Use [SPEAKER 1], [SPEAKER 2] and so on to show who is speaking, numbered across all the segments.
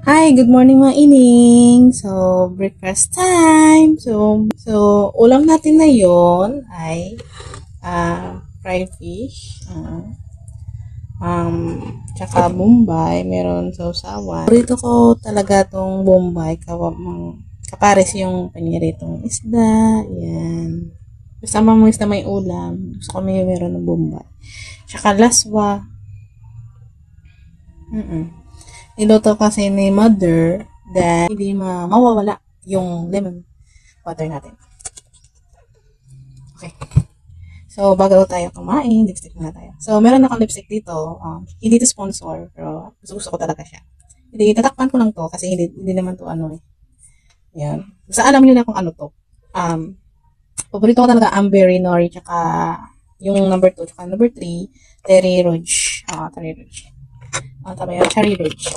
[SPEAKER 1] Hi, good morning mga ining. So, breakfast time. Ulam natin na yon ay fried fish, tsaka bombay, meron sausawan. Paborito ko talaga tong bombay, kapares yung paniritong isda, yan. Kasama mo isda may ulam. Gusto ko meron ng bombay. Tsaka laswa. Niluto kasi ni mother dahil hindi mawawala yung lemon water natin. Okay. So, bago tayo kumain, lipstick muna tayo. So, meron akong lipstick dito. Hindi to sponsor, pero gusto ko talaga siya. Hindi, tatakpan ko lang to kasi hindi naman to ano eh. Yan. Basta alam nyo na kung ano to. Paborito ko talaga Amberry Nori, tsaka yung number 2, tsaka number 3, Terry Rouge. Terry Rouge. Tama yun, Cherry Rouge.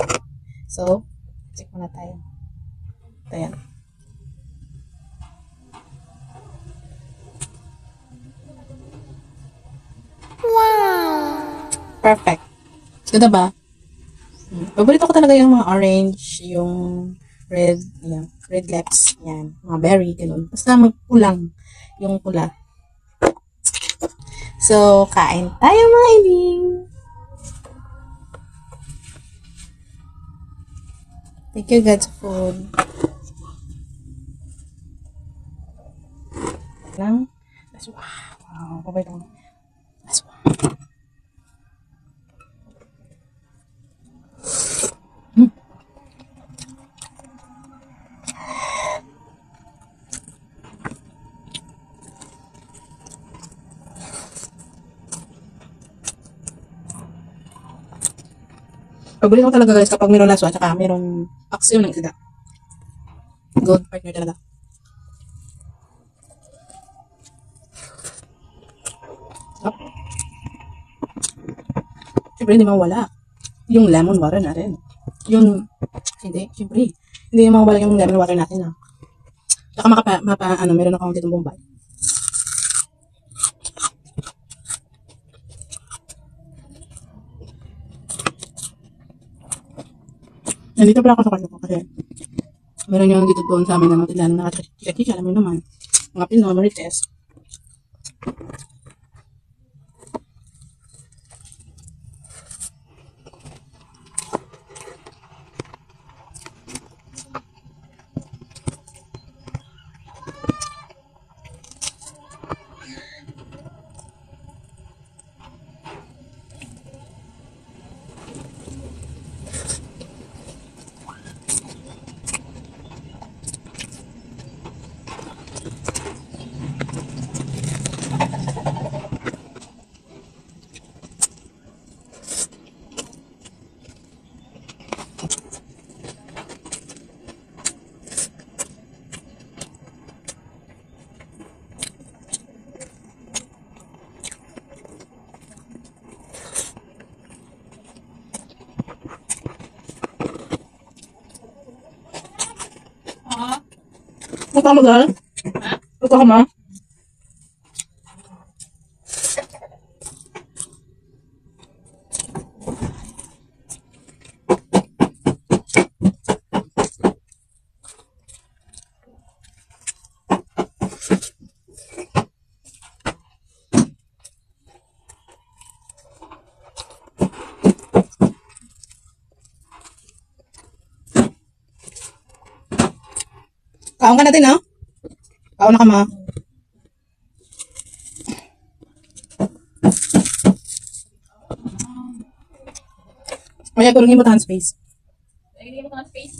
[SPEAKER 1] So, check muna tayo. Ito yan. Wow! Perfect. Ganda ba? Paborito ko talaga yung mga orange, yung red, yan, red lips, yan, mga berry, ganun. Basta magpulang yung pula. So, kain tayo mga ining. Thank you God sa food. Lang. That's wow. Pabay lang. That's wow. Paborito ko talaga guys kapag mayroong laswa at saka mayroong aksyon ng isda. Good partner talaga. Oh. Siyempre hindi mawala yung lemon water natin. Hindi, siyempre. Hindi mawala yung lemon water natin. Saka meron akong ditong bombay. Nandito pala ako sa kwarto ko kasi meron yung dito doon sa amin na tindahan na nakachika-chika, alam mo naman. Mga Pinoy, Marites. Luto mo dahil? Luto ka ma? Kaon ka natin, no? Kaon na ka, ma. Maya, kulungin mo tahan space.
[SPEAKER 2] Kulungin mo tahan space?